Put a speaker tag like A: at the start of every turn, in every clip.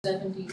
A: 70,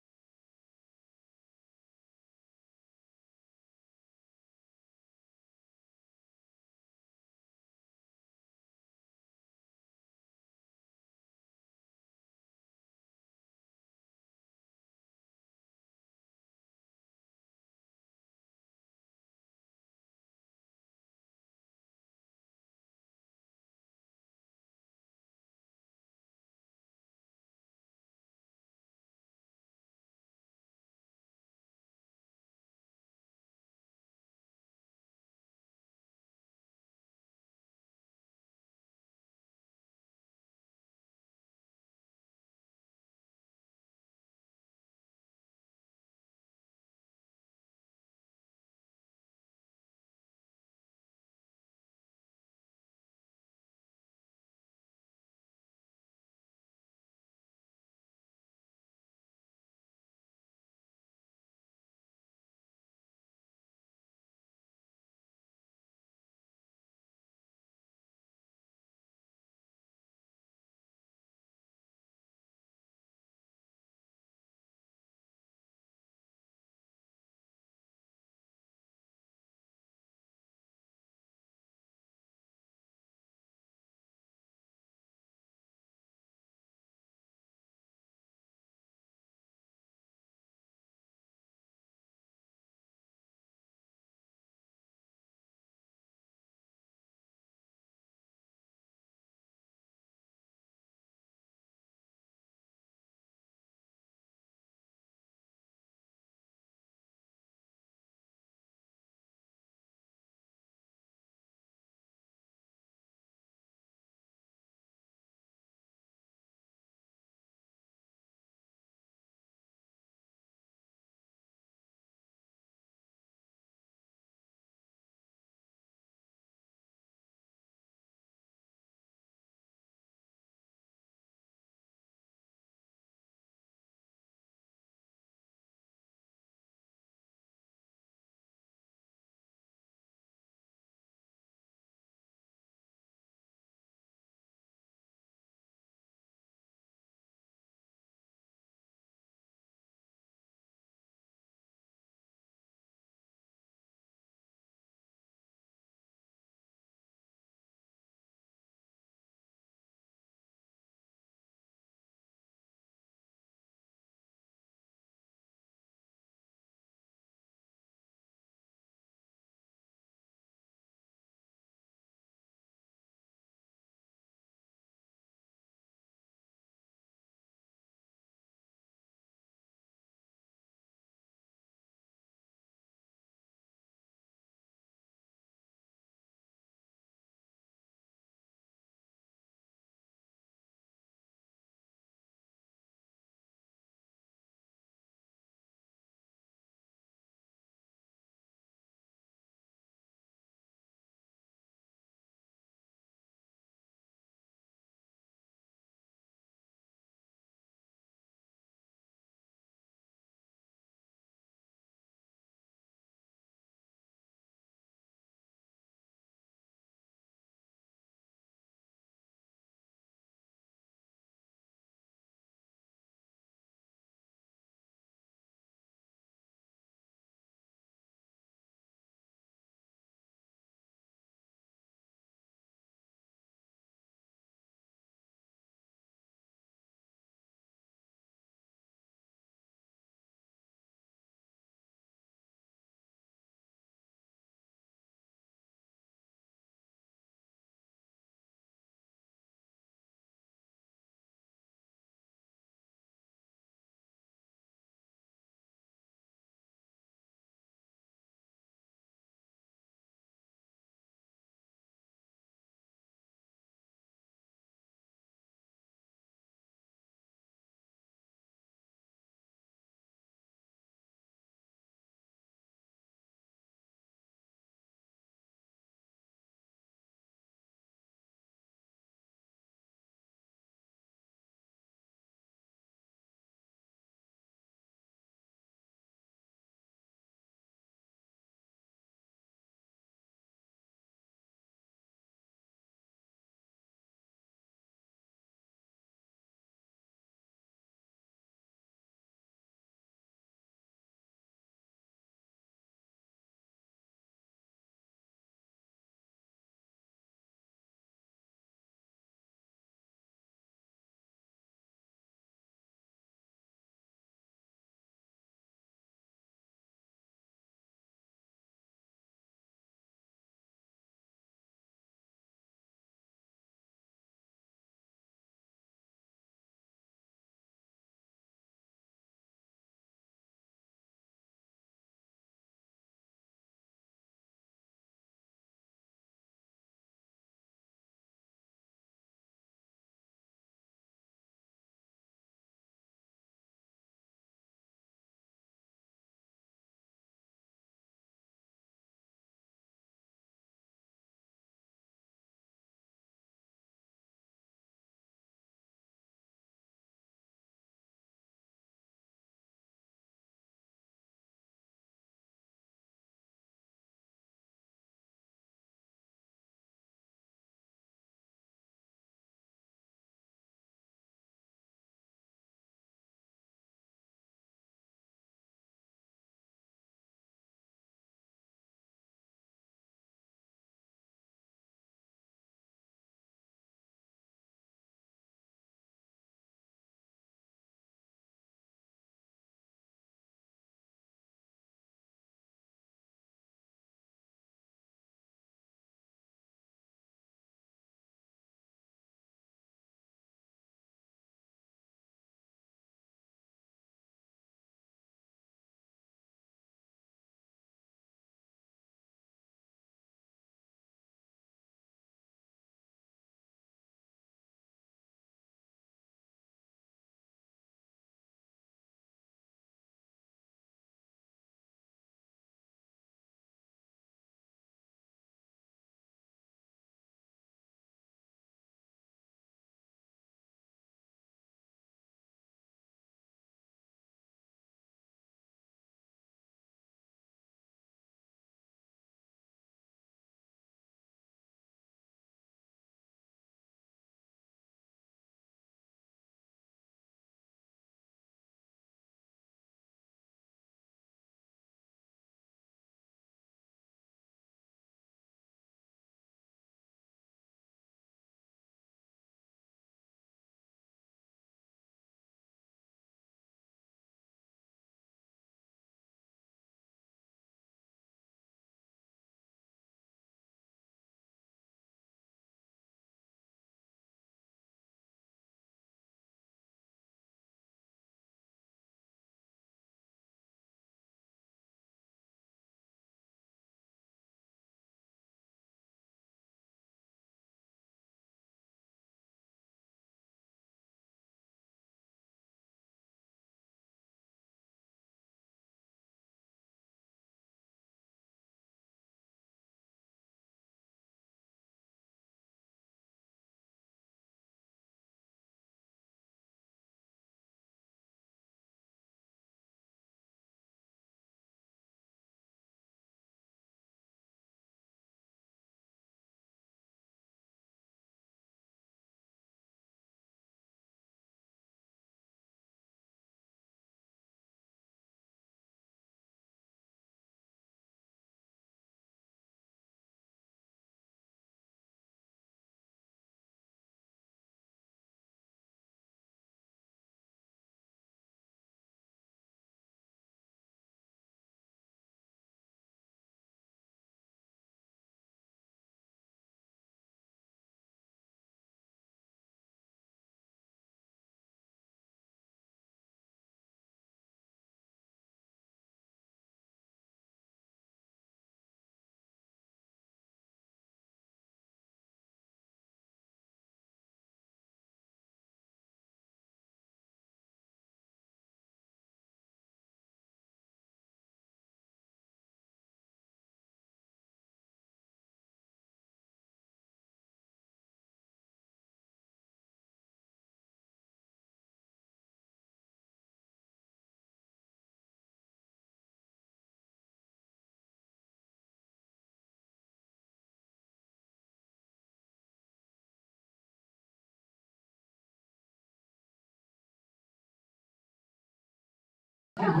A: We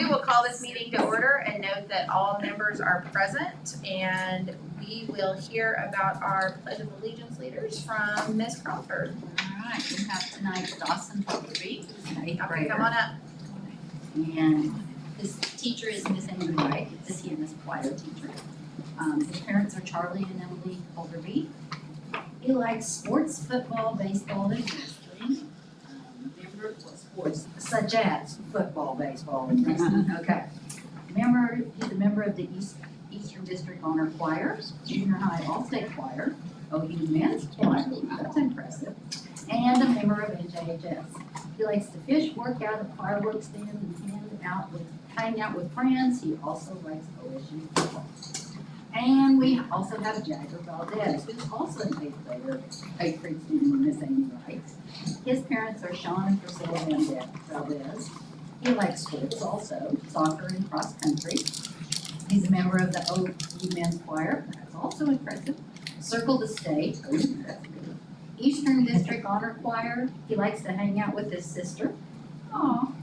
A: will call this meeting to order and note that all members are present, and we will hear about our Pledge of Allegiance leaders from Ms. Crawford.
B: All right, we have tonight Dawson Reed, who's an eighth
A: Okay,
B: grader.
A: come on up.
B: And his teacher is Miss Amy Wright, this he and Miss Choir teacher. His parents are Charlie and Emily Holderby. He likes sports, football, baseball, and wrestling. Member of sports such as football, baseball, and wrestling. Okay. He's a member of the Eastern District Honor Choir, Junior High All-State Choir, OU Men's Choir, that's impressive, and a member of NJHS. He likes to fish, work out at fireworks stands, and hang out with friends. He also likes OSU football. And we also have Jagger Valdez, who's also an eighth grade student in Miss Amy Wright. His parents are Sean and Priscilla Valdez. He likes sports also, soccer and cross country. He's a member of the OU Men's Choir, that's also impressive. Circle the State, that's good. Eastern District Honor Choir, he likes to hang out with his sister. Aww.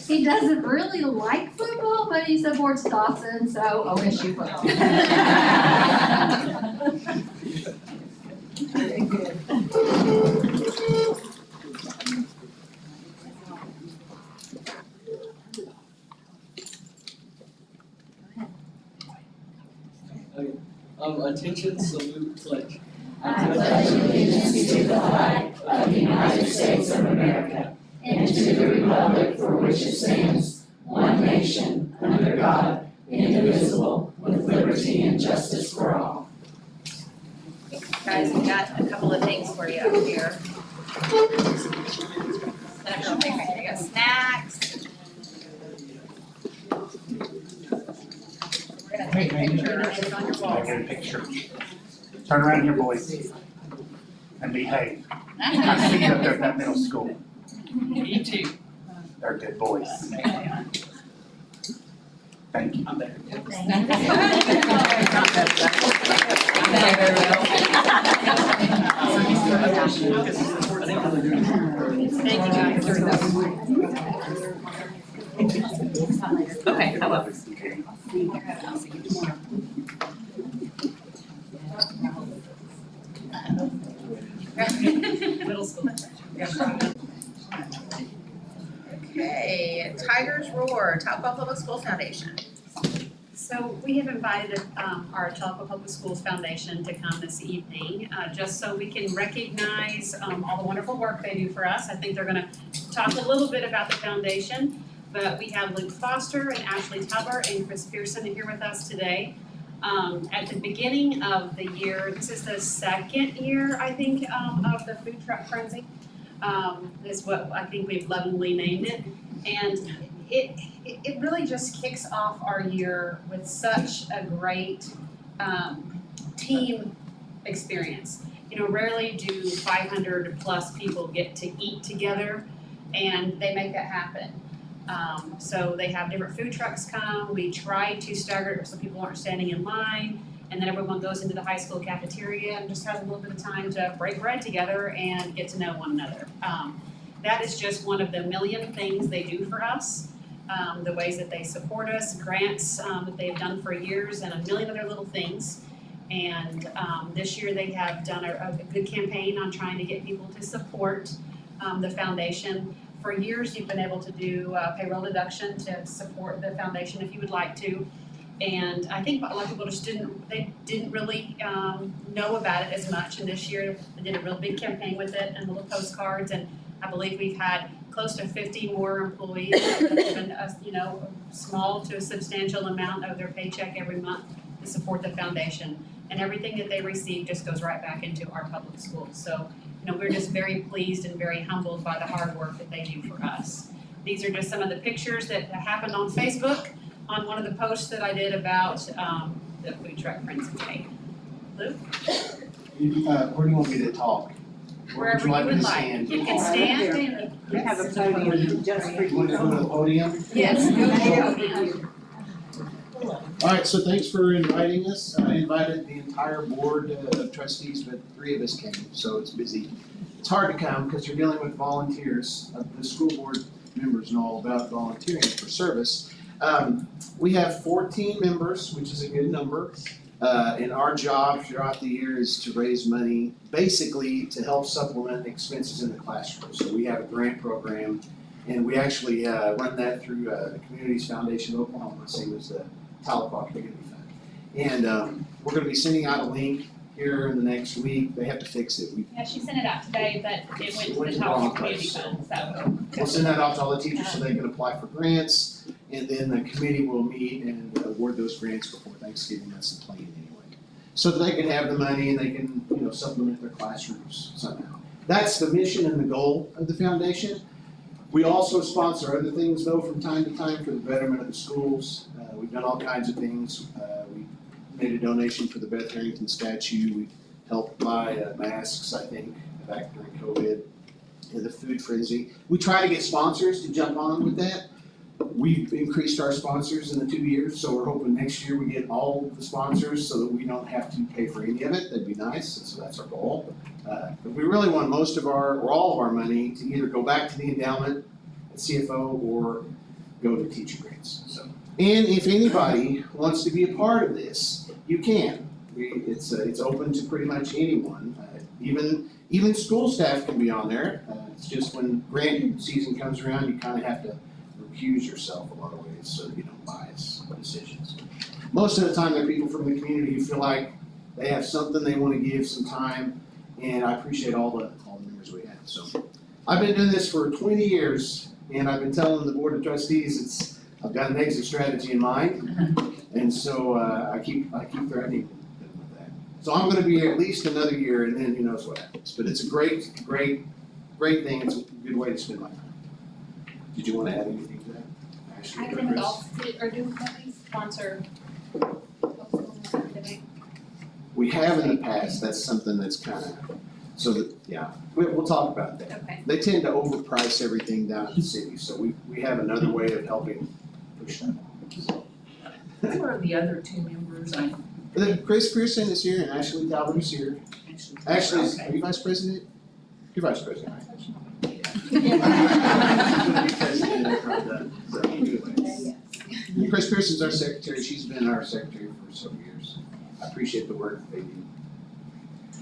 B: He doesn't really like football, but he supports Dawson, so OSU football. Very good.
C: Attention, salute, pledge.
D: I pledge allegiance to the flag of the United States of America and to the republic for which it stands, one nation, under God, indivisible, with liberty and justice for all.
A: Guys, we got a couple of things for you up here. There you go, snacks. We're gonna take a picture and put it on your wall.
E: I get a picture. Turn around here, boys, and behave. I see you up there at that middle school.
C: Me too.
E: They're good boys. Thank you.
C: I'm there.
A: Thank you, guys. Okay, hello. Middle school. Okay, Tigers Roar, Tahlequah Public Schools Foundation.
F: So we have invited our Tahlequah Public Schools Foundation to come this evening, just so we can recognize all the wonderful work they do for us. I think they're gonna talk a little bit about the foundation, but we have Luke Foster and Ashley Tubber and Chris Pearson here with us today. At the beginning of the year, this is the second year, I think, of the food truck frenzy, is what I think we've lovingly named it. And it really just kicks off our year with such a great team experience. You know, rarely do 500 plus people get to eat together, and they make that happen. So they have different food trucks come. We try to stagger it so people aren't standing in line, and then everyone goes into the high school cafeteria and just has a little bit of time to break bread together and get to know one another. That is just one of the million things they do for us. The ways that they support us, grants that they've done for years, and a million other little things. And this year they have done a good campaign on trying to get people to support the foundation. For years, you've been able to do payroll deduction to support the foundation if you would like to. And I think a lot of people just didn't really know about it as much. And this year, they did a real big campaign with it and little postcards. And I believe we've had close to 50 more employees that have given us, a small to a substantial amount of their paycheck every month to support the foundation. And everything that they receive just goes right back into our public schools. So, we're just very pleased and very humbled by the hard work that they do for us. These are just some of the pictures that happened on Facebook on one of the posts that I did about the food truck frenzy day. Luke?
G: Where do you want me to talk?
F: wherever you would like. You can stand.
G: We have a podium just for
H: You want to go to the podium?
F: Yes.
H: All right, so thanks for inviting us. I invited the entire board of trustees, but 3 of us came, so it's busy. It's hard to come because you're dealing with volunteers. The school board members know all about volunteering for service. We have 14 members, which is a good number. And our job throughout the year is to raise money, basically to help supplement expenses in the classroom. So we have a grant program, and we actually run that through the Communities Foundation of Oklahoma, same as the Tahlequah Community Fund. And we're gonna be sending out a link here in the next week. They have to fix it.
F: Yeah, she sent it out today, but it went to the
H: wrong
F: top community
H: place,
F: fund, so.
H: We'll send that out to all the teachers so they can apply for grants, and then the committee will meet and award those grants before Thanksgiving. That's the plan anyway. So that they can have the money and they can, supplement their classrooms somehow. That's the mission and the goal of the foundation. We also sponsor other things though from time to time for the betterment of the schools. We've done all kinds of things. We made a donation for the Beth Harrington statue. We helped buy masks, I think, back during COVID. And the food frenzy. We try to get sponsors to jump on with that. We've increased our sponsors in the 2 years, so we're hoping next year we get all the sponsors so that we don't have to pay for any of it. That'd be nice, and so that's our goal. But we really want most of our, or all of our money to either go back to the endowment at CFO or go to teacher grants. So, and if anybody wants to be a part of this, you can. It's open to pretty much anyone. Even school staff can be on there. It's just when grant season comes around, you kind of have to recuse yourself a lot of ways so that you don't bias decisions. Most of the time, they're people from the community who feel like they have something they want to give some time, and I appreciate all the members we have. So I've been doing this for 20 years, and I've been telling the board of trustees I've got an exit strategy in mind, and so I keep threatening them with that. So I'm going to be here at least another year, and then who knows what happens. But it's a great thing. It's a good way to spend my time. Did you want to add anything to that? Ashley or
F: Academic
H: Chris?
F: golf, or do we sponsor?
H: We have in the past, that's something that's kind of, so that, yeah, we'll talk about that.
F: Okay.
H: They tend to overprice everything down at the city, so we have another way of helping push that along.
G: Who are the other 2 members?
H: Chris Pearson is here and Ashley Talbot is here. Ashley, are you vice president? You're vice president, right? Chris Pearson's our secretary. She's been our secretary for several years. I appreciate the work that they do.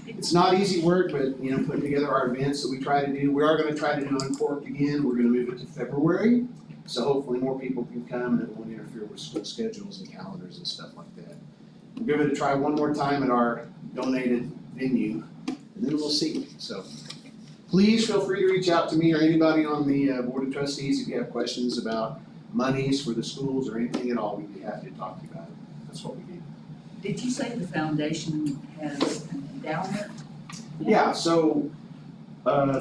H: It's not easy work, but putting together our events that we try to do. We are going to try to do Uncorked again. We're going to move it to February, so hopefully more people can come and it won't interfere with school schedules and calendars and stuff like that. We'll give it a try one more time at our donated venue, and then we'll see. So please feel free to reach out to me or anybody on the board of trustees if you have questions about monies for the schools or anything at all. We'd be happy to talk to you about it. That's what we do.
G: Did you say the foundation has an endowment?
H: Yeah, so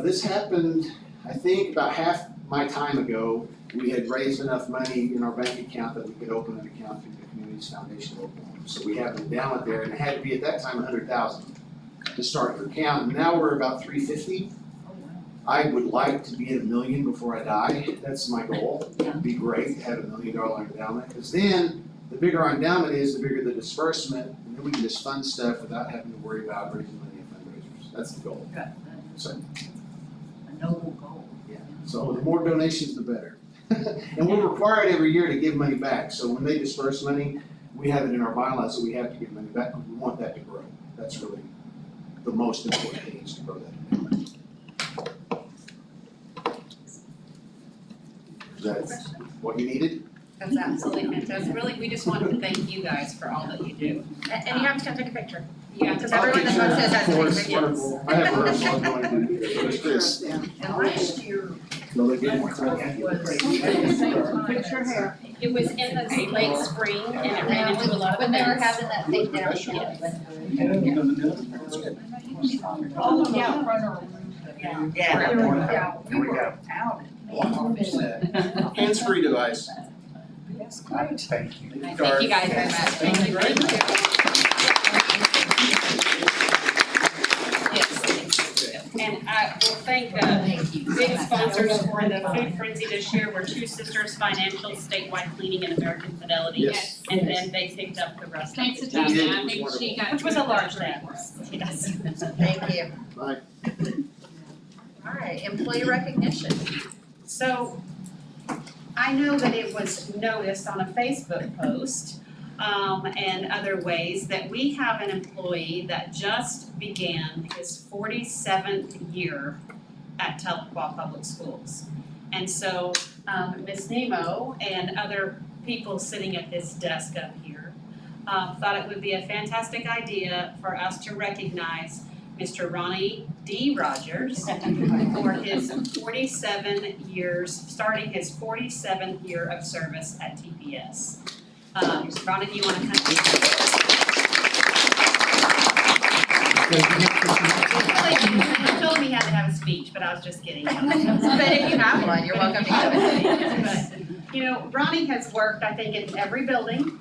H: this happened, I think about half my time ago. We had raised enough money in our bank account that we could open an account through the Communities Foundation of Oklahoma. So we have an endowment there, and it had to be at that time $100,000 to start your account. And now we're about $350,000.
G: Oh, wow.
H: I would like to be at $1 million before I die. That's my goal. It'd be great to have $1 million endowment, because then the bigger our endowment is, the bigger the disbursement, and then we can just fund stuff without having to worry about raising money at fundraisers. That's the goal.
G: Got
H: So,
G: a noble goal.
H: yeah, so the more donations, the better. And we're required every year to give money back, so when they disperse money, we have it in our bylaws that we have to give money back, because we want that to grow. That's really the most important thing, is to grow that endowment. Is that what you needed?
F: That's absolutely fantastic. Really, we just wanted to thank you guys for all that you do.
A: And you have to come take a picture.
F: Yeah,
A: Because everyone that votes says that's
H: Of course,
A: a
H: wonderful. I have her, so I'm going to do it. So does Chris.
G: And last year
H: No, they didn't.
G: was at the same time.
I: Fix your hair.
F: It was in the late spring and it ran into a lot of
A: When they were
F: events.
A: having that big down.
I: Oh, yeah.
G: Yeah.
E: Here we go.
G: Out.
H: Hands-free device.
G: That's great.
E: Thank you.
F: Thank you guys very much. Thank you. Yes. And I will thank the
B: Thank you.
F: big sponsors for the Food Frenzy this year were Two Sisters Financial, Statewide Cleaning, and American Fidelity.
H: Yes.
F: And then they picked up the rest of
I: Thanks
F: the
I: to
F: job,
H: You did.
I: Tina, I think she got.
F: which was a large thing. Yes.
A: Thank you.
H: Bye.
A: All right, employee recognition.
F: So I know that it was noticed on a Facebook post and other ways that we have an employee that just began his 47th year at Tahlequah Public Schools. And so Ms. Nemo and other people sitting at this desk up here thought it would be a fantastic idea for us to recognize Mr. Ronnie D. Rogers for his 47 years, starting his 47th year of service at TPS. Ronnie, do you want to come? He told me he had to have a speech, but I was just kidding.
A: But if you have one, you're welcome to give it.
F: But, you know, Ronnie has worked, I think, in every building,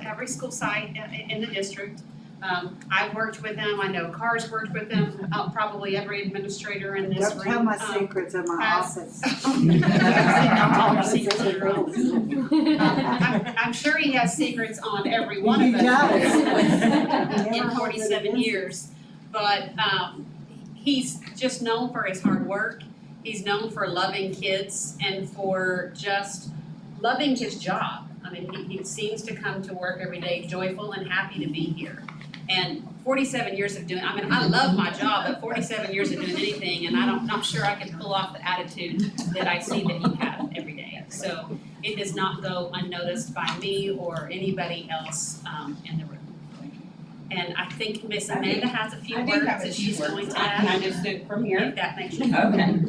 F: every school site in the district. I've worked with him, I know Carr's worked with him, probably every administrator in this room.
J: Don't tell my secrets in my
F: has-
J: office.
F: I'm sure he has secrets on every one of
J: He
F: us
J: does.
F: in 47 years. But he's just known for his hard work. He's known for loving kids and for just loving his job. I mean, he seems to come to work every day joyful and happy to be here. And 47 years of doing, I mean, I love my job, but 47 years of doing anything, and not sure I can pull off the attitude that I see that you have every day. So it does not go unnoticed by me or anybody else in the room. And I think Miss Amanda has a few
K: I do
F: words
K: have a
F: that
K: few
F: she's
K: words.
F: going to
K: Can I
F: add,
K: just do it from here?
F: if that makes you.
K: Okay,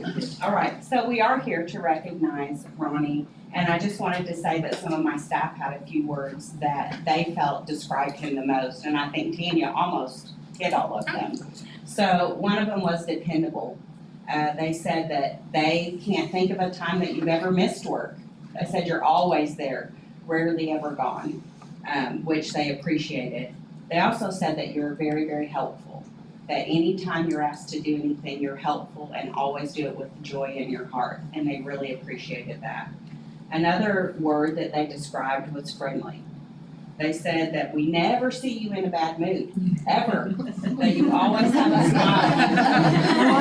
K: all right, so we are here to recognize Ronnie, and I just wanted to say that some of my staff had a few words that they felt described him the most, and I think Tanya almost hit all of them. So one of them was dependable. They said that they can't think of a time that you've ever missed work. They said you're always there, rarely ever gone, which they appreciated. They also said that you're very, very helpful, that anytime you're asked to do anything, you're helpful and always do it with joy in your heart, and they really appreciated that. Another word that they described was friendly. They said that we never see you in a bad mood, ever, that you always have a smile.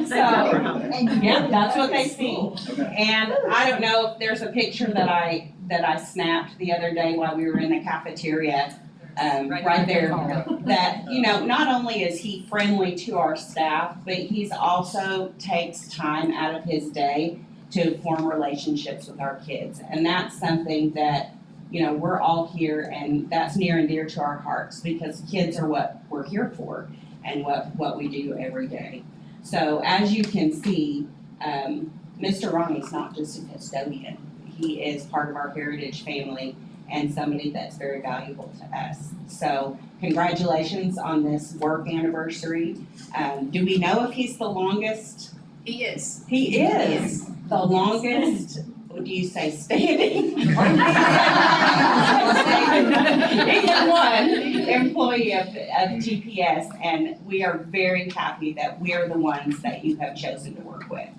K: So, yeah, that's what they see. And I don't know if there's a picture that I snapped the other day while we were in the cafeteria, right there, that, you know, not only is he friendly to our staff, but he's also takes time out of his day to form relationships with our kids. And that's something that, you know, we're all here, and that's near and dear to our hearts, because kids are what we're here for and what we do every day. So as you can see, Mr. Ronnie's not just a custodian. He is part of our heritage family and somebody that's very valuable to us. So congratulations on this work anniversary. Do we know if he's the longest?
F: He is.
K: He is the longest, what do you say, standing? Even one employee of TPS, and we are very happy that we are the ones that you have chosen to work with.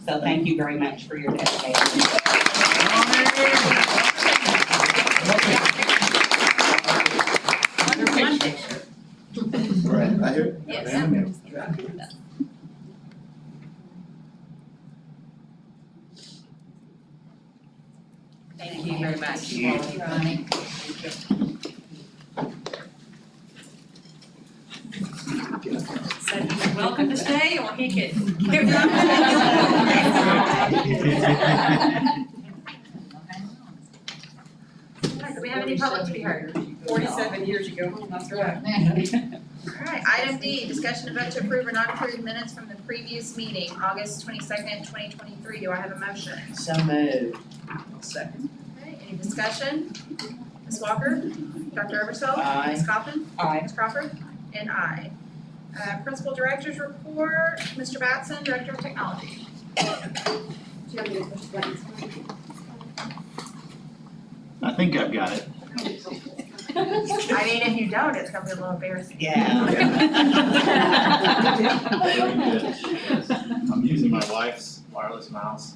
K: So thank you very much for your dedication.
F: There's one picture.
H: Right here?
F: Yes. Thank you very much.
B: Thank you, Ronnie.
F: So he's welcome to stay, or he could give up.
A: Do we have any public to be heard?
F: 47 years you go home, that's right.
A: Alright, item D, discussion of vote to approve or not approve minutes from the previous meeting, August 22nd, 2023. Do I have a motion?
G: So moved. Second.
A: Okay, any discussion? Ms. Walker? Dr. Eversole?
G: Aye.
A: Ms. Coffin?
K: Aye.
A: Ms. Crawford? And aye. Principal Director's Report, Mr. Batson, Director of Technology.
E: I think I've got it.
A: I mean, if you don't, it's gonna be a little embarrassing.
K: Yeah.
L: Very good. Yes. I'm using my wife's wireless mouse,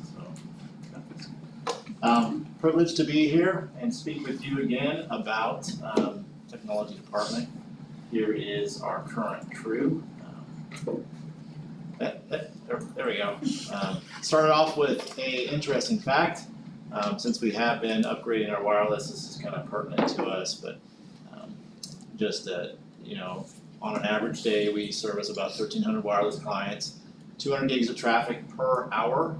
L: so. Privileged to be here and speak with you again about technology department. Here is our current crew. There we go. Started off with a interesting fact. Since we have been upgrading our wireless, this is kind of pertinent to us, but you know, on an average day, we service about 1,300 wireless clients, 200 gigs of traffic per hour,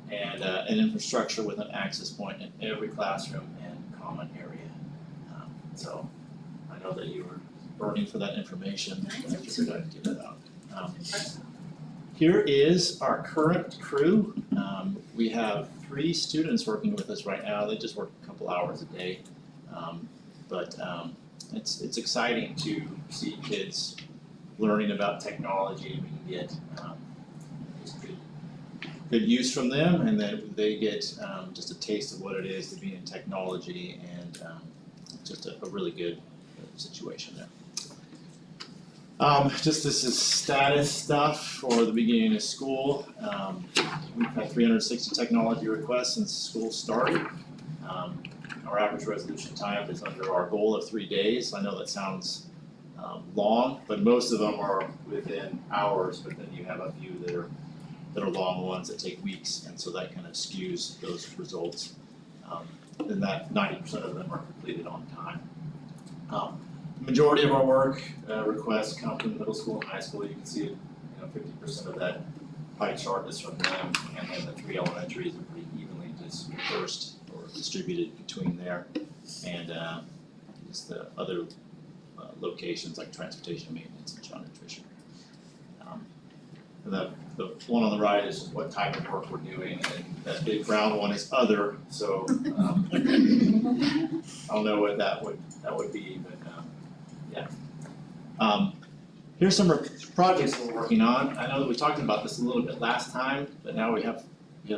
L: and an infrastructure with an access point in every classroom and common area. So I know that you were burning for that information, and I figured I'd give it out. Here is our current crew. We have 3 students working with us right now. They just work a couple hours a day, but it's exciting to see kids learning about technology. We can get good use from them, and then they get just a taste of what it is to be in technology, and just a really good situation there. Just this is status stuff for the beginning of school. We've had 360 technology requests since school started. Our average resolution time is under our goal of 3 days. I know that sounds long, but most of them are within hours, but then you have a few that are long ones that take weeks, and so that kind of skews those results. And that 90% of them are completed on time. Majority of our work requests come from middle school and high school. You can see 50% of that pie chart is from them, and then the 3 elementaries are pretty evenly dispersed or distributed between there, and just the other locations like transportation, maintenance, and child nutrition. The one on the right is what type of work we're doing, and that big brown one is other. So I don't know what that would be, but yeah. Here's some projects we're working on. I know that we talked about this a little bit last time, but now we have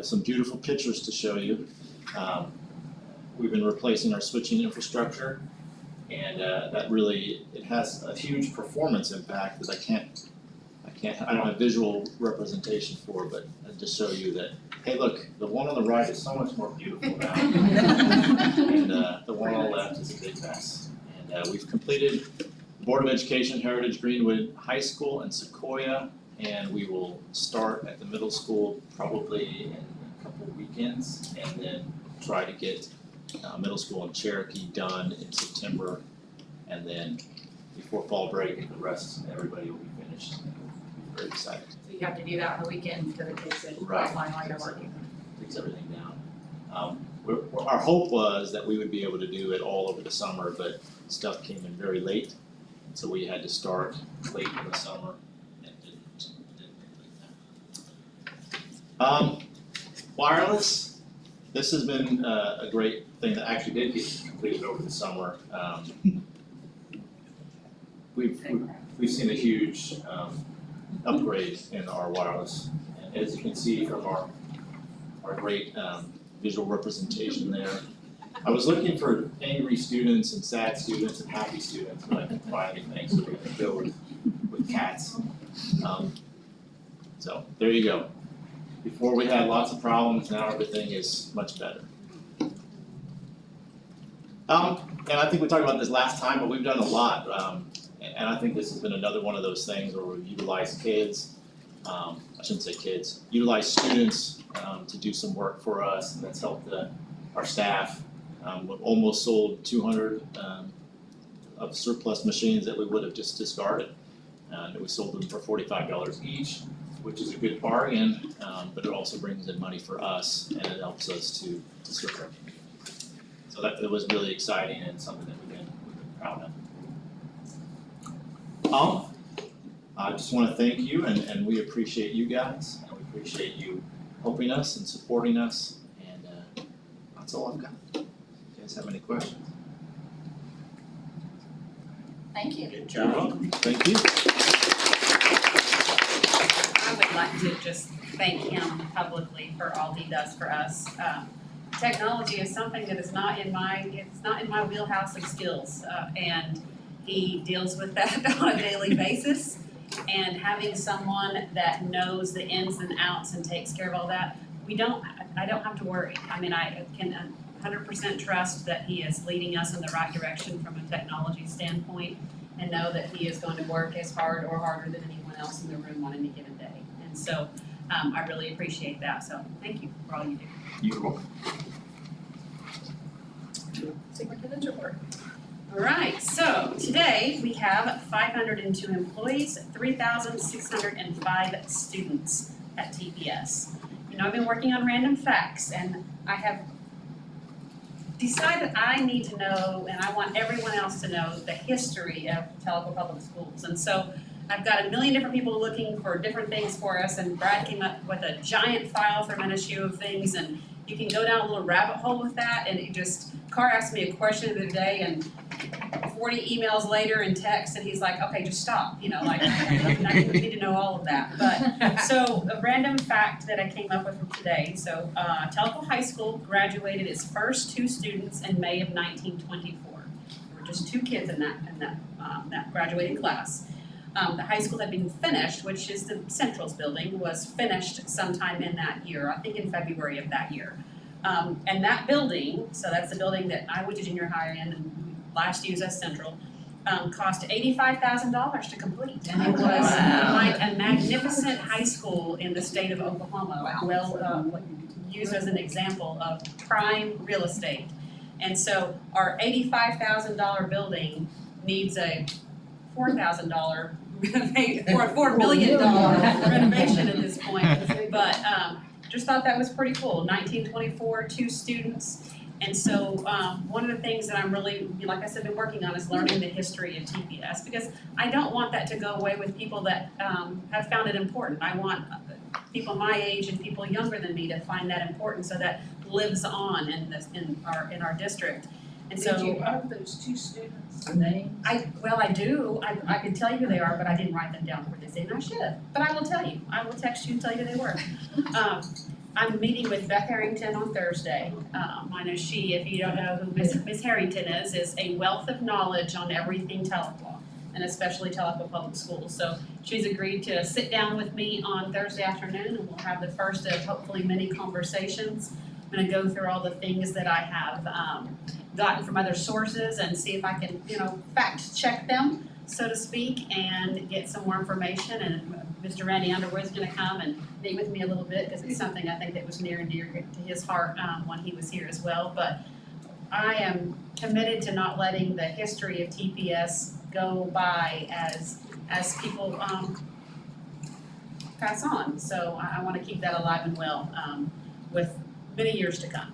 L: some beautiful pictures to show you. We've been replacing our switching infrastructure, and that really, it has a huge performance impact that I don't have visual representation for, but I'll just show you that, hey look, the one on the right is so much more beautiful now. And the one on the left is a big mess. And we've completed Board of Education, Heritage Greenwood High School and Sequoia, and we will start at the middle school probably in a couple weekends, and then try to get middle school in Cherokee done in September, and then before fall break, the rest, everybody will be finished. We're very excited.
A: So you have to do that on the weekend to the kids that
L: Right.
A: online while you're working.
L: Takes everything down. Our hope was that we would be able to do it all over the summer, but stuff came in very late, so we had to start late in the summer and didn't complete that. Wireless, this has been a great thing that actually did get completed over the summer. We've seen a huge upgrade in our wireless, and as you can see from our great visual representation there. I was looking for angry students and sad students and happy students, but I couldn't find anything, so we're gonna go with cats. So there you go. Before we had lots of problems, now everything is much better. And I think we talked about this last time, but we've done a lot. And I think this has been another one of those things where we've utilized kids, I shouldn't say kids, utilized students to do some work for us, and that's helped our staff. We've almost sold 200 of surplus machines that we would have just discarded. And we sold them for $45 each, which is a good bargain, but it also brings in money for us, and it helps us to serve our community. So it was really exciting and something that we've been proud of. I just want to thank you, and we appreciate you guys, and we appreciate you helping us and supporting us, and that's all I've got. You guys have any questions?
A: Thank you.
L: Good job. Thank you.
F: I would like to just thank him publicly for all he does for us. technology is something that is not in my wheelhouse of skills. And he deals with that on a daily basis. And having someone that knows the ins and outs and takes care of all that, I don't have to worry. I mean, I can 100% trust that he is leading us in the right direction from a technology standpoint, and know that he is going to work as hard or harder than anyone else in the room on any given day. And so I really appreciate that. So thank you for all you do.
L: You're welcome.
A: Superintendent's report.
F: All right, so today we have 502 employees, 3,605 students at TPS. You know, I've been working on random facts, and I have decided I need to know, and I want everyone else to know, the history of Tellico Public Schools. And so I've got a million different people looking for different things for us, and Brad came up with a giant file for Minnesota of things, and you can go down a little rabbit hole with that, and Carr asked me a question the other day, and 40 emails later and text, and he's like, okay, just stop, you know, like, I need to know all of that. But, so a random fact that I came up with from today, so Tellico High School graduated its first 2 students in May of 1924. There were just 2 kids in that graduating class. The high school had been finished, which is the Central's building, was finished sometime in that year, I think in February of that year. And that building, so that's the building that I went to junior high in and last used as Central, cost $85,000 to complete. And it was like a magnificent high school in the state of Oklahoma, well, used as an example of prime real estate. And so our $85,000 building needs a $4,000 $4 million renovation at this point. But just thought that was pretty cool. 1924, 2 students. And so one of the things that I'm really, like I said, been working on is learning the history of TPS, because I don't want that to go away with people that have found it important. I want people my age and people younger than me to find that important, so that lives on in our district. And so,
I: Did you have those 2 students' names?
F: I do. I could tell you who they are, but I didn't write them down for this evening. I should, but I will tell you. I will text you and tell you who they were. I'm meeting with Beth Harrington on Thursday. I know she, if you don't know who Miss Harrington is a wealth of knowledge on everything Tellico, and especially Tellico Public Schools. So she's agreed to sit down with me on Thursday afternoon, and we'll have the first of hopefully many conversations. I'm gonna go through all the things that I have gotten from other sources and see if I can, fact check them, so to speak, and get some more information. And Mr. Randy Underwood's gonna come and meet with me a little bit, because it's something I think that was near and dear to his heart when he was here as well. But I am committed to not letting the history of TPS go by as people pass on. So I wanna keep that alive and well with many years to come.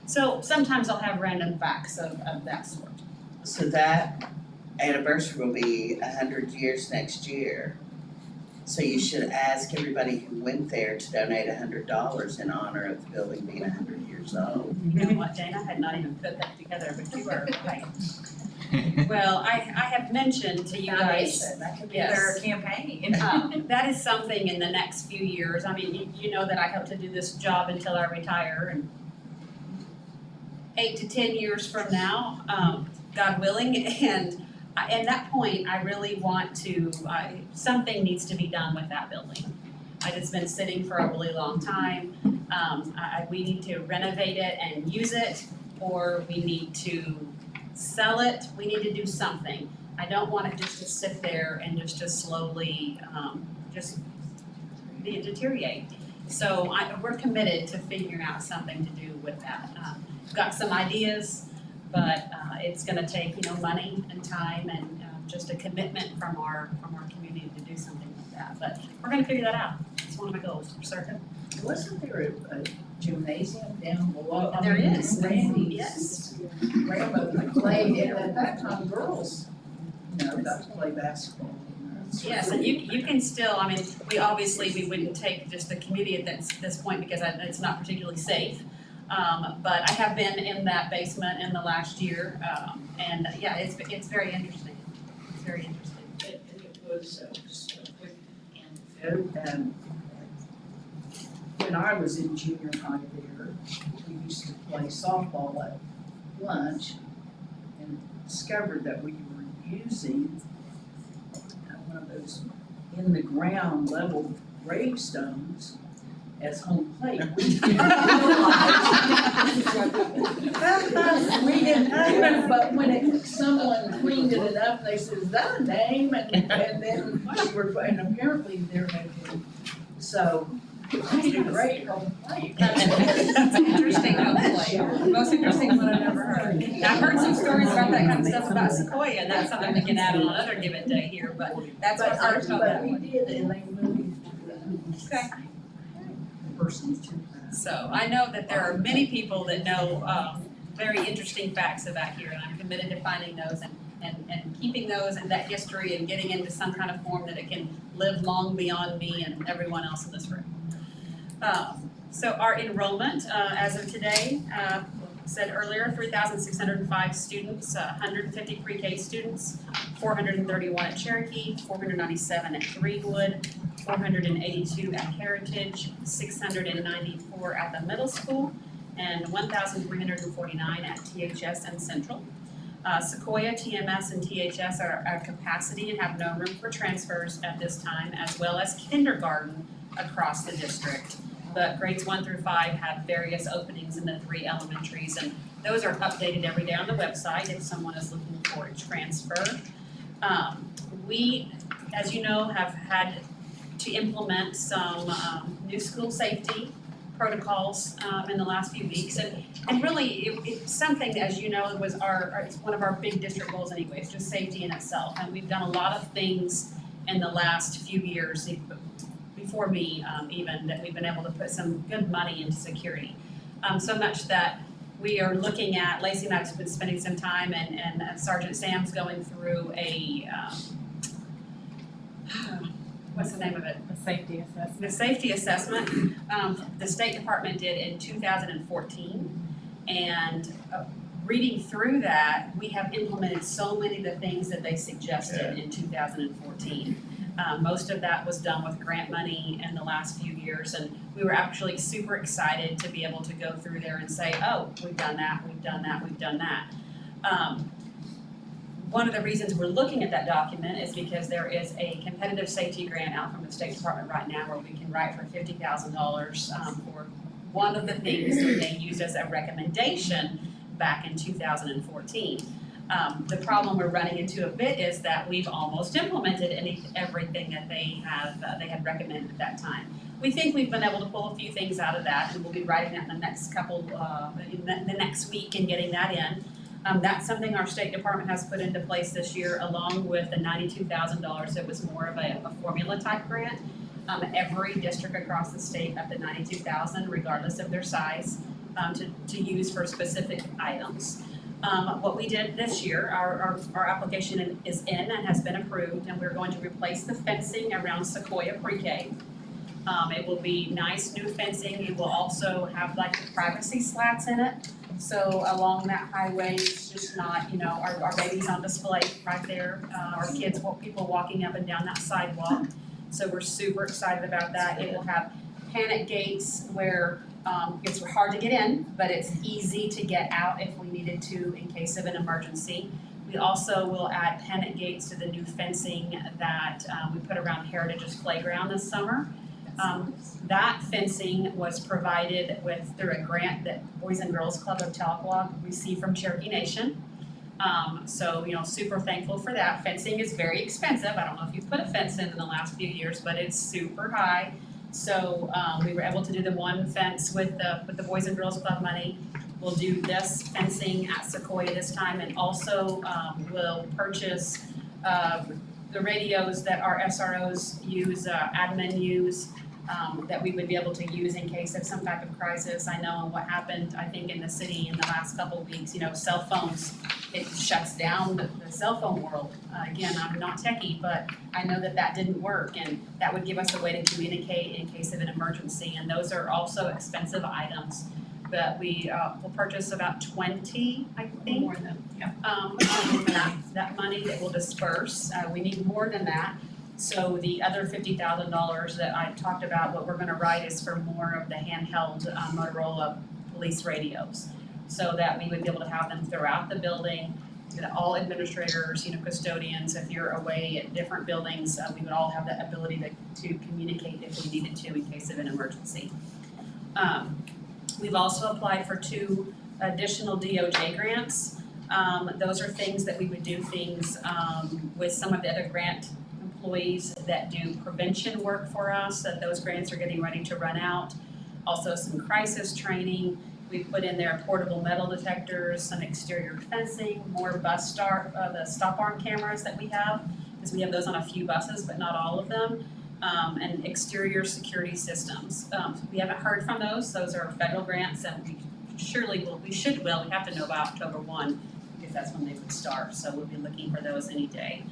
F: So sometimes I'll have random facts of that sort.
M: So that anniversary will be 100 years next year. So you should ask everybody who went there to donate $100 in honor of the building being 100 years old.
F: You know what, Jane, I had not even put that together, but you are right. Well, I have mentioned to you guys,
I: That could be
F: yes.
I: their campaign.
F: That is something in the next few years. I mean, you know that I hope to do this job until I retire, and 8 to 10 years from now, God willing, and at that point, I really want to, something needs to be done with that building. It's been sitting for a really long time. We need to renovate it and use it, or we need to sell it. We need to do something. I don't want it just to sit there and just slowly just deteriorate. So we're committed to figuring out something to do with that. Got some ideas, but it's gonna take, money and time and just a commitment from our community to do something like that. But we're gonna figure that out. It's one of my goals for certain.
I: Wasn't there a gymnasium down below?
F: There is.
I: Randy's
F: Yes.
I: grandmother played, and at that time, girls, got to play basketball.
F: Yes, and you can still, we wouldn't take just the community at this point because it's not particularly safe. But I have been in that basement in the last year, and yeah, it's very interesting. It's very interesting.
I: It was just a quick anecdote. When when I was in junior high there, we used to play softball at lunch and discovered that we were using one of those in the ground level gravestones as home plate. We didn't realize, but when someone cleaned it up, they said, "Is that a name?" And then we were, and apparently there had been, so it's a great home plate.
J: That's an interesting home plate. Most interesting one I've ever heard. I've heard some stories about that kind of stuff about Sequoia, and that's something we can add on another given day here, but that's what I was talking about.
I: But we did, and they moved.
J: Okay.
I: Persons too.
J: So I know that there are many people that know very interesting facts about here, and I'm committed to finding those and keeping those and that history and getting into some kind of form that it can live long beyond me and everyone else in this room. So our enrollment, as of today, said earlier, 3,605 students, 150 pre-K students, 431 at Cherokee, 497 at Greenwood, 482 at Heritage, 694 at the middle school, and 1,349 at THS and Central. Sequoia, TMS, and THS are at capacity and have no room for transfers at this time, as well as kindergarten across the district. But grades 1 through 5 have various openings in the 3 elementaries, and those are updated every day on the website if someone is looking for a transfer. We, as you know, have had to implement some new school safety protocols in the last few weeks, and really it's something, as you know, was it's one of our big district goals anyways, just safety in itself, and we've done a lot of things in the last few years, before me even, that we've been able to put some good money into security. So much that we are looking at, Lacey and I have been spending some time, and Sergeant Sam's going through a, what's the name of it?
N: The safety assessment.
J: The safety assessment, the State Department did in 2014, and reading through that, we have implemented so many of the things that they suggested in 2014. Most of that was done with grant money in the last few years, and we were actually super excited to be able to go through there and say, oh, we've done that, we've done that, we've done that. One of the reasons we're looking at that document is because there is a competitive safety grant out from the State Department right now where we can write for $50,000 for one of the things that they used as a recommendation back in 2014. The problem we're running into a bit is that we've almost implemented everything that they had recommended at that time. We think we've been able to pull a few things out of that, and we'll be writing that in the next couple, the next week and getting that in. That's something our State Department has put into place this year, along with the $92,000 that was more of a formula type grant. Every district across the state up to $92,000, regardless of their size, to use for specific items. What we did this year, our application is in and has been approved, and we're going to replace the fencing around Sequoia Pre-K. It will be nice new fencing. It will also have like the privacy slats in it. So along that highway, it's just not, our babies on display right there, our kids, people walking up and down that sidewalk. So we're super excited about that. It will have panic gates where it's hard to get in, but it's easy to get out if we needed to in case of an emergency. We also will add panic gates to the new fencing that we put around Heritage's playground this summer. That fencing was provided through a grant that Boys and Girls Club of Tahlequah received from Cherokee Nation. So super thankful for that. Fencing is very expensive. I don't know if you've put a fence in the last few years, but it's super high. So we were able to do the one fence with the Boys and Girls Club money. We'll do this fencing at Sequoia this time, and also we'll purchase the radios that our SROs use, admin use, that we would be able to use in case of some type of crisis. I know what happened, I think, in the city in the last couple of weeks, cell phones, it shuts down the cell phone world. Again, I'm not techie, but I know that didn't work, and that would give us a way to communicate in case of an emergency, and those are also expensive items. But we will purchase about 20, I think.
N: More than, yeah.
J: That money that we'll disperse. We need more than that. So the other $50,000 that I talked about, what we're gonna write is for more of the handheld Motorola police radios. So that we would be able to have them throughout the building, that all administrators, custodians, if you're away at different buildings, we would all have the ability to communicate if we needed to in case of an emergency. We've also applied for 2 additional DOJ grants. Those are things that we would do things with some of the other grant employees that do prevention work for us, that those grants are getting ready to run out. Also some crisis training. We put in there portable metal detectors, some exterior fencing, more the stop arm cameras that we have, because we have those on a few buses, but not all of them, and exterior security systems. We haven't heard from those are federal grants, and we have to know by October 1, because that's when they would start, so we'll be looking for those any day.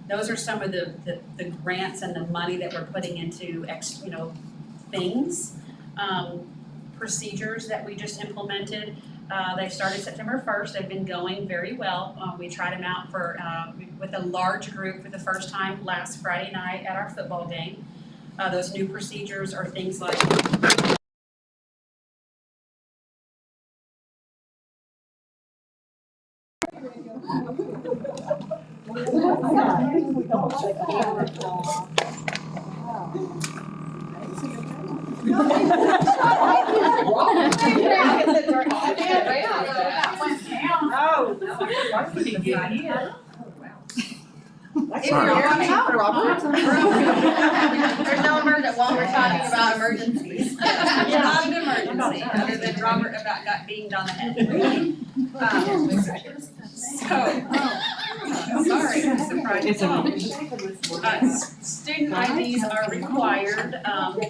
J: Those are some of the grants and the money that we're putting into things. Procedures that we just implemented. They've started September 1st. They've been going very well. We tried them out with a large group for the first time last Friday night at our football game. Those new procedures are things like
A: If you're watching, there's no emergency, while we're talking about emergencies.
J: not an emergency, other than Robert got beamed on the head. Sorry, surprise. Student IDs are required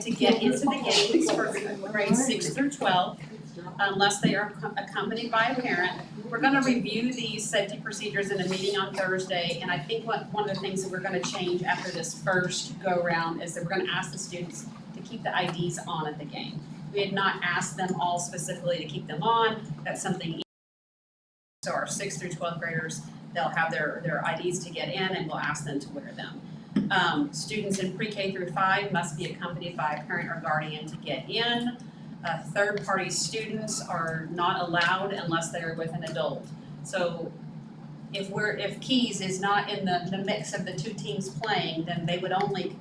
J: to get into the games for grades 6 through 12, unless they are accompanied by a parent. We're gonna review these safety procedures in a meeting on Thursday, and I think one of the things that we're gonna change after this first go-round is that we're gonna ask the students to keep the IDs on at the game. We had not asked them all specifically to keep them on. That's something, so our 6th through 12th graders, they'll have their IDs to get in, and we'll ask them to wear them. Students in pre-K through 5 must be accompanied by a parent or guardian to get in. Third-party students are not allowed unless they are with an adult. So if Keys is not in the mix of the 2 teams playing, then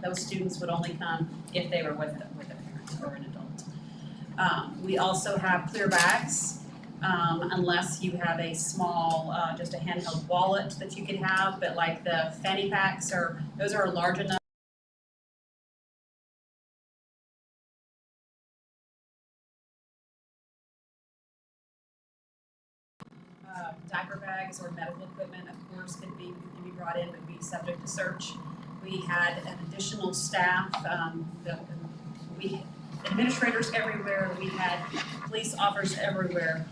J: those students would only come if they were with a parent or an adult. We also have clear bags, unless you have a small, just a handheld wallet that you can have, but like the fanny packs those are large enough. Diaper bags or medical equipment, of course, can be brought in, but be subject to search. We had an additional staff, administrators everywhere, we had police officers everywhere.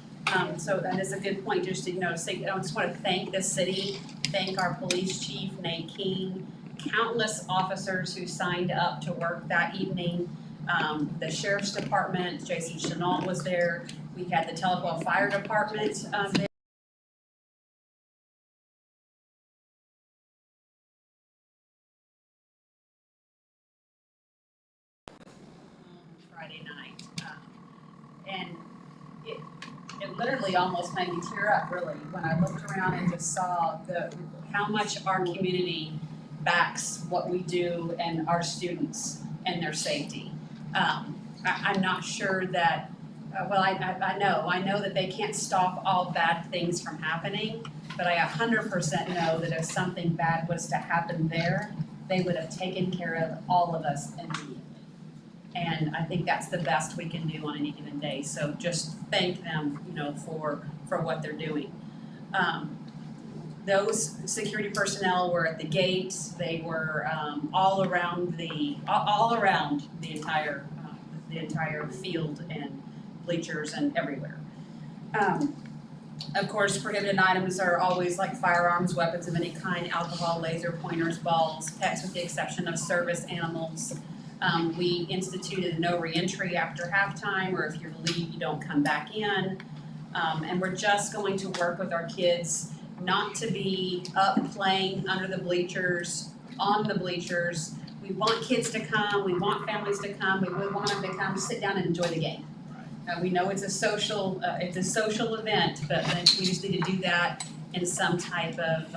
J: So that is a good point, just to say, I just want to thank the city, thank our police chief, Nate King, countless officers who signed up to work that evening. The sheriff's department, Jason Chenault was there. We had the Telequa Fire Department there. Friday night. And it literally almost made me tear up, really, when I looked around and just saw how much our community backs what we do and our students and their safety. I'm not sure that, I know that they can't stop all bad things from happening, but I 100% know that if something bad was to happen there, they would have taken care of all of us immediately. And I think that's the best we can do on any given day. So just thank them, for what they're doing. Those security personnel were at the gates. They were all around the entire field and bleachers and everywhere. Of course, prohibited items are always like firearms, weapons of any kind, alcohol, laser pointers, balls, pets with the exception of service animals. We instituted no reentry after halftime, or if you're to leave, you don't come back in. And we're just going to work with our kids not to be up playing under the bleachers on the bleachers. We want kids to come, we want families to come, we want them to come sit down and enjoy the game. We know it's a social event, but then we just need to do that in some type of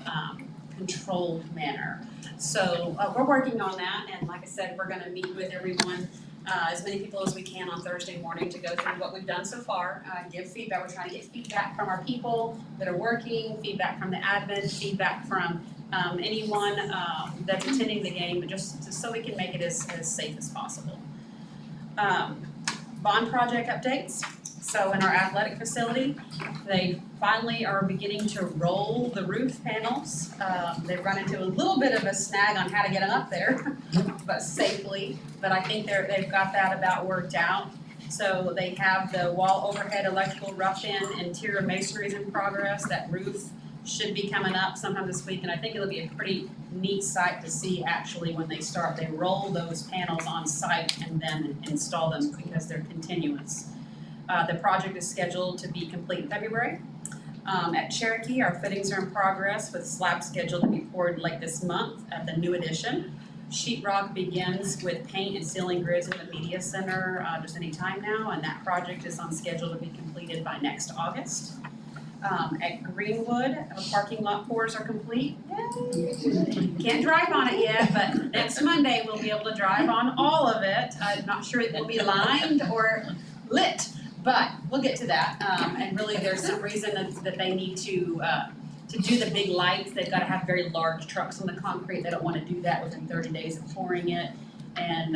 J: controlled manner. So we're working on that, and like I said, we're gonna meet with everyone, as many people as we can on Thursday morning to go through what we've done so far, give feedback. We're trying to get feedback from our people that are working, feedback from the admin, feedback from anyone that's attending the game, but just so we can make it as safe as possible. Bond project updates. So in our athletic facility, they finally are beginning to roll the roof panels. They've run into a little bit of a snag on how to get them up there, but safely. But I think they've got that about worked out. So they have the wall overhead electrical rough-in interior masonry is in progress. That roof should be coming up sometime this week, and I think it'll be a pretty neat sight to see actually when they start. They roll those panels on site and then install them because they're continuous. The project is scheduled to be complete in February. At Cherokee, our fittings are in progress with slab scheduled to be poured late this month at the new addition. Sheetrock begins with paint and ceiling grids in the media center just any time now, and that project is on schedule to be completed by next August. At Greenwood, parking lot pours are complete. Yay! Can't drive on it yet, but next Monday we'll be able to drive on all of it. I'm not sure it will be lined or lit, but we'll get to that. And really there's some reason that they need to do the big lights. They've got to have very large trucks on the concrete. They don't want to do that within 30 days of pouring it. And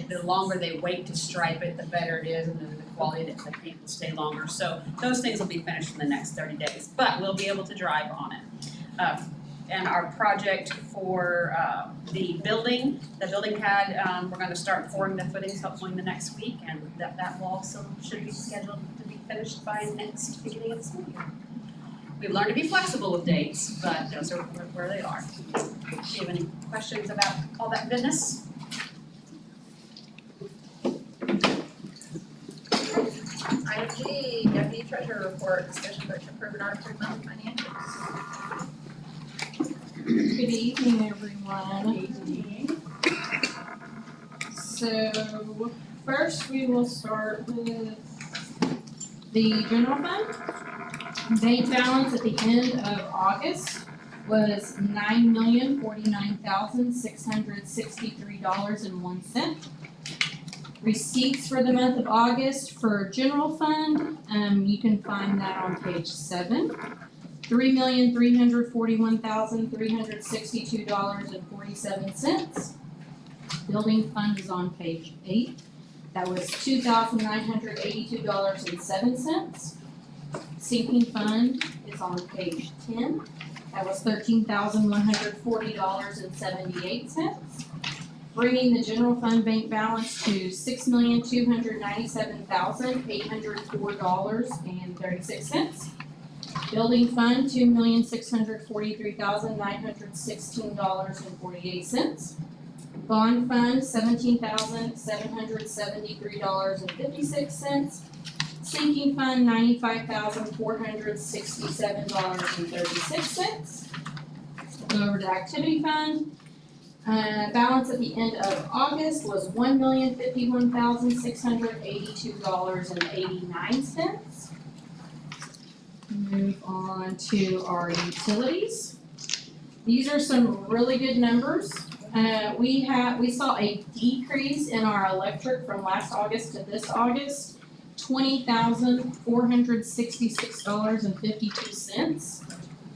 J: the longer they wait to stripe it, the better it is, and the quality of the paint will stay longer. So those things will be finished in the next 30 days, but we'll be able to drive on it. And our project for the building pad, we're going to start pouring the footings hopefully in the next week, and that wall also should be scheduled to be finished by next beginning of the school year. We've learned to be flexible with dates, but those are where they are. Do you have any questions about all that business?
A: Item G, Deputy Treasurer Report, discussion vote to approve and not approve monthly financials.
N: Good evening, everyone. So first we will start with the general fund. Bank balance at the end of August was $9,049,663.01. Receipts for the month of August for general fund, you can find that on page 7. $3,341,362.47. Building fund is on page 8. That was $2,982.07. Sinking fund is on page 10. That was $13,140.78. Bringing the general fund bank balance to $6,297,804.36. Building fund, $2,643,916.48. Bond fund, $17,773.56. Sinking fund, $95,467.36. Go over to activity fund. Balance at the end of August was $1,051,682.89. Move on to our utilities. These are some really good numbers. We saw a decrease in our electric from last August to this August, $20,466.52.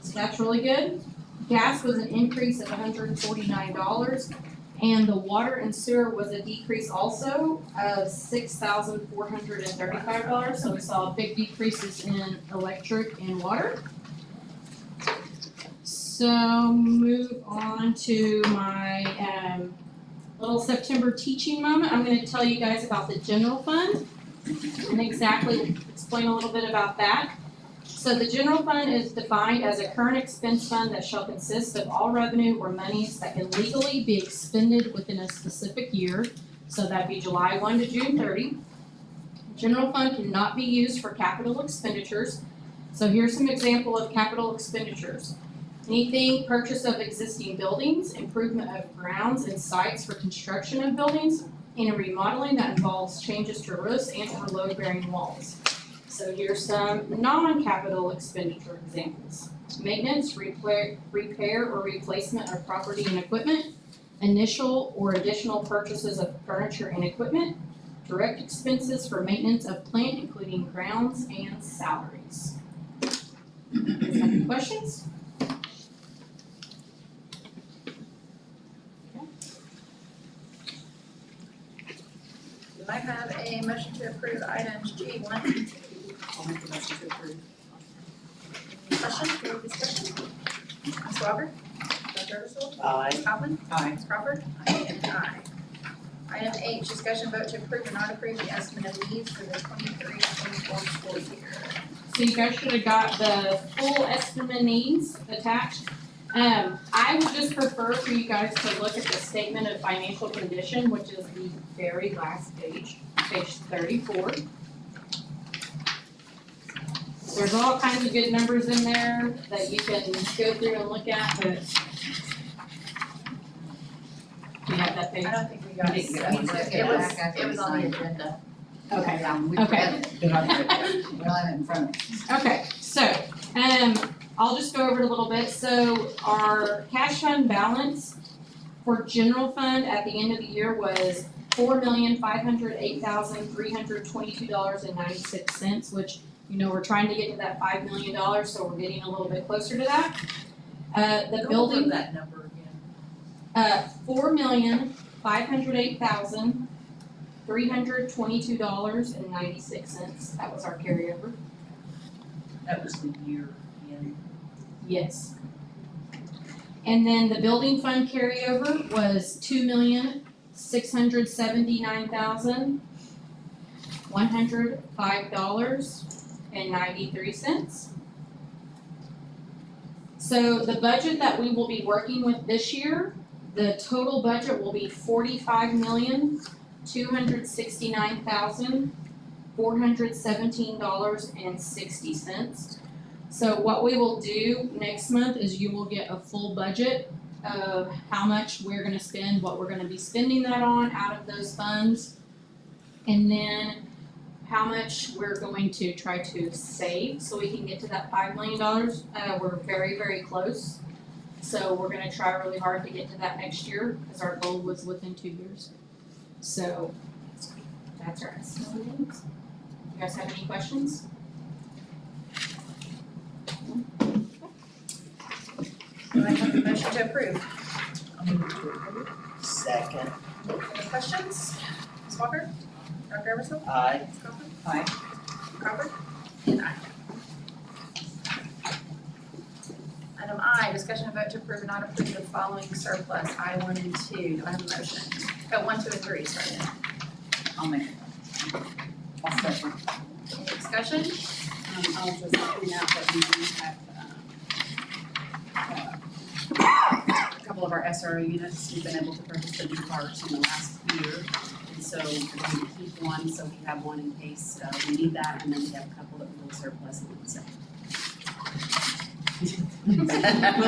N: So that's really good. Gas was an increase of $149, and the water and sewer was a decrease also of $6,435. So we saw big decreases in electric and water. So move on to my little September teaching moment. I'm going to tell you guys about the general fund and exactly explain a little bit about that. So the general fund is defined as a current expense fund that shall consist of all revenue or monies that can legally be expended within a specific year. So that'd be July 1 to June 30. General fund cannot be used for capital expenditures. So here's some example of capital expenditures. Anything purchase of existing buildings, improvement of grounds and sites for construction of buildings, and remodeling that involves changes to roofs and or load-bearing walls. So here's some non-capital expenditure examples. Maintenance, repair or replacement of property and equipment, initial or additional purchases of furniture and equipment, direct expenses for maintenance of plant, including grounds and salaries. Any questions?
A: Do I have a motion to approve items G1 and 2?
G: I'll make a motion to approve.
A: Discussion, any discussion? Ms. Walker? Dr. Eversole?
M: Aye.
A: Ms. Coughlin?
G: Aye.
A: Ms. Crawford? And aye. Item H, discussion vote to approve or not approve the estimate of needs for the 23-24 school year.
N: So you guys should have got the full estimate needs attached. I would just prefer for you guys to look at the statement of financial condition, which is the very last page, page 34. There's all kinds of good numbers in there that you can go through and look at, but do you have that page?
A: I don't think we got
G: We didn't get
A: it.
G: one.
A: It was on the agenda.
N: Okay.
B: We
N: Okay.
B: read it. We don't have it in front of us.
N: Okay, so, I'll just go over it a little bit. So our cash fund balance for general fund at the end of the year was $4,508,322.96, which, you know, we're trying to get to that $5 million, so we're getting a little bit closer to that. The building,
G: that number again.
N: $4,508,322.96, that was our carryover.
G: That was the year in.
N: Yes. And then the building fund carryover was $2,679,105.93. So the budget that we will be working with this year, the total budget will be $45,269,417.60. So what we will do next month is you will get a full budget of how much we're gonna spend, what we're gonna be spending that on out of those funds. And then how much we're going to try to save so we can get to that $5 million. We're very, very close. So we're gonna try really hard to get to that next year, because our goal was within 2 years. So that's our estimate. You guys have any questions?
A: Do I have a motion to approve?
M: Second.
A: Any questions? Ms. Walker? Dr. Eversole?
M: Aye.
A: Ms. Coughlin?
G: Aye.
A: Ms. Crawford? And aye. Item I, discussion and vote to approve or not approve the following surplus, I-1 and 2. Do I have a motion? 1, 2, and 3, sorry.
G: I'll make it. I'll second.
A: Any discussion?
F: I'll just point out that we do have, a couple of our SRO units, we've been able to purchase the new parts in the last year. And so we're going to keep one, so we have one in case we need that, and then we have a couple that we will surplus, so. Will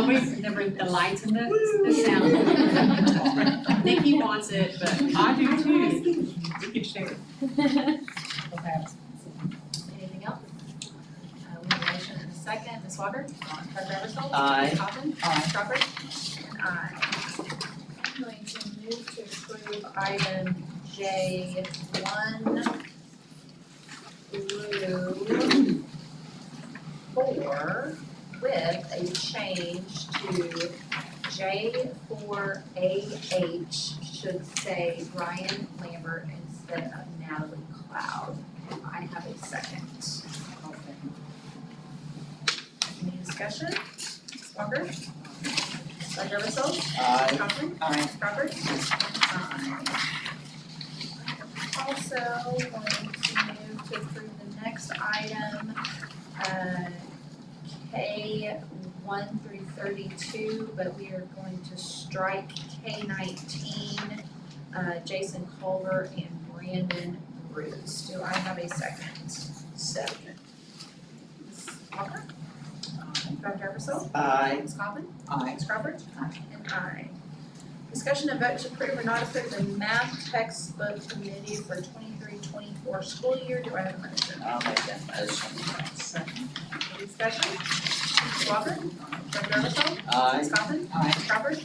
F: we never enlighten the sound? I think he wants it, but I do too. We can share.
A: Anything else? We have a motion and a second. Ms. Walker? Dr. Eversole?
M: Aye.
A: Ms. Coughlin?
G: Aye.
A: Ms. Crawford? And aye. I'm going to move to approve item J1 through 4 with a change to J4AH should say Ryan Lambert instead of Natalie Cloud. I have a second. Any discussion? Ms. Walker? Dr. Eversole?
M: Aye.
A: Ms. Coughlin?
G: Aye.
A: Ms. Crawford? Aye. Also going to move to approve the next item, K1 through 32, but we are going to strike K19, Jason Culver and Brandon Bruce. Do I have a second?
M: Second.
A: Ms. Walker? Dr. Eversole?
M: Aye.
A: Ms. Coffin?
I: Aye.
A: Ms. Crawford? And aye. Discussion and vote to approve or not approve the math textbook committee for 23-24 school year. Do I have a motion?
M: I'll make that motion.
I: Second.
A: Any discussion? Ms. Walker? Dr. Eversole?
M: Aye.
A: Ms. Coffin?
I: Aye.
A: Ms. Crawford?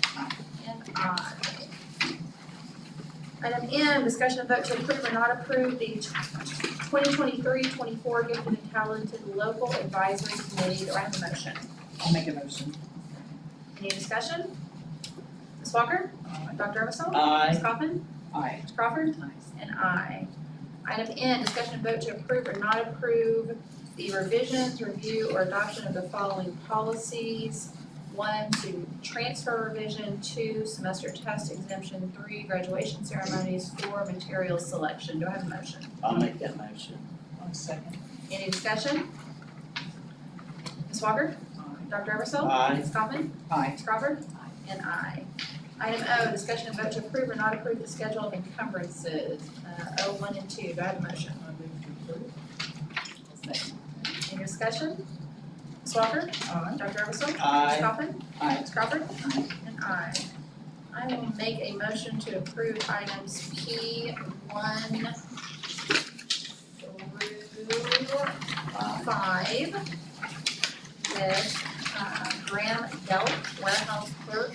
A: And aye. Item M, discussion and vote to approve or not approve the 2023-24 gifted and talented local advisory committee. Do I have a motion?
I: I'll make a motion.
A: Any discussion? Ms. Walker? Dr. Eversole?
M: Aye.
A: Ms. Coffin?
I: Aye.
A: Ms. Crawford? And aye. Item N, discussion and vote to approve or not approve the revisions, review, or adoption of the following policies. 1, to transfer revision, 2, semester test exemption, 3, graduation ceremonies, 4, materials selection. Do I have a motion?
M: I'll make that motion.
I: I'll second.
A: Any discussion? Ms. Walker? Dr. Eversole?
M: Aye.
A: Ms. Coffin?
I: Aye.
A: Ms. Crawford? And aye. Item O, discussion and vote to approve or not approve the schedule of encumbrances, O1 and 2. Do I have a motion?
I: I move to approve. I'll second.
A: Any discussion? Ms. Walker?
I: Aye.
A: Dr. Eversole?
M: Aye.
A: Ms. Coffin?
I: Aye.
A: Ms. Crawford? And aye. I will make a motion to approve items P1 through 5 with Graham Delp, warehouse clerk,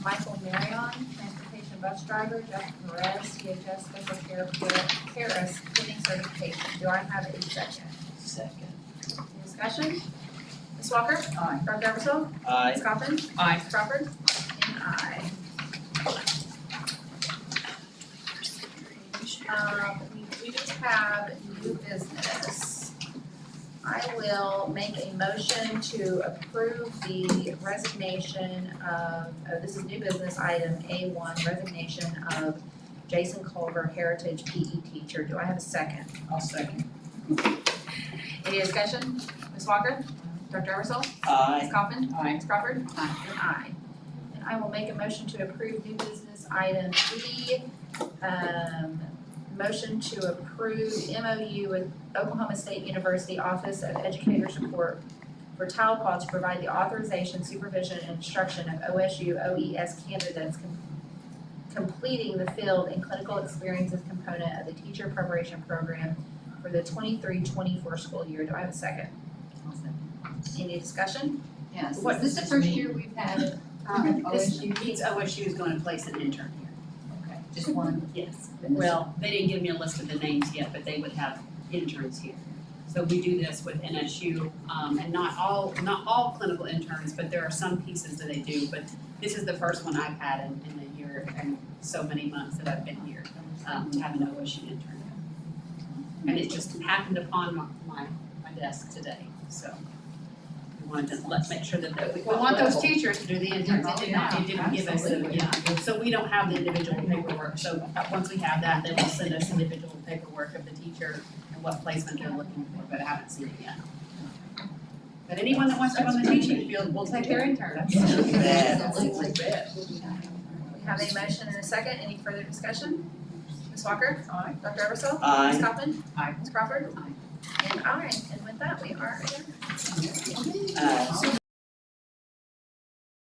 A: Michael Marion, transportation bus driver, Jeff Perez, CHS special care Paris, fitting certification. Do I have a second?
M: Second.
A: Any discussion? Ms. Walker?
I: Aye.
A: Dr. Eversole?
M: Aye.
A: Ms. Coffin?
I: Aye.
A: Ms. Crawford? And aye. We do have new business. I will make a motion to approve the resignation of, this is new business item A1, resignation of Jason Culver, Heritage PE teacher. Do I have a second?
I: I'll second.
A: Any discussion? Ms. Walker? Dr. Eversole?
M: Aye.
A: Ms. Coffin?
I: Aye.
A: Ms. Crawford? Aye. And aye. And I will make a motion to approve new business item B, motion to approve MOU with Oklahoma State University Office of Educator Support for Talcott to provide the authorization, supervision, and instruction of OSU OES candidates completing the field and clinical experiences component of the teacher preparation program for the 23-24 school year. Do I have a second?
I: I'll second.
A: Any discussion?
B: Yes,
A: What
B: is this the first year we've had
J: This
B: OSU?
J: means OSU is going to place an intern here.
B: Okay, just one.
J: Yes.
B: Then this-
J: Well, they didn't give me a list of the names yet, but they would have interns here. So we do this with NSU, and not all clinical interns, but there are some pieces that they do. But this is the first one I've had in a year and so many months that I've been here, to have an OSU intern. And it just happened upon my desk today, so we wanted to make sure that we want those teachers to do the interns. It didn't give us so we don't have the individual paperwork. So once we have that, then we'll send us individual paperwork of the teacher and what placement they're looking for, but I haven't seen it yet. But anyone that wants to go on the teaching field, we'll take their intern.
A: We have a motion and a second. Any further discussion? Ms. Walker?
I: Aye.
A: Dr. Eversole?
M: Aye.
A: Ms. Coffin?
I: Aye.
A: Ms. Crawford? And aye. And with that, we are adjourned.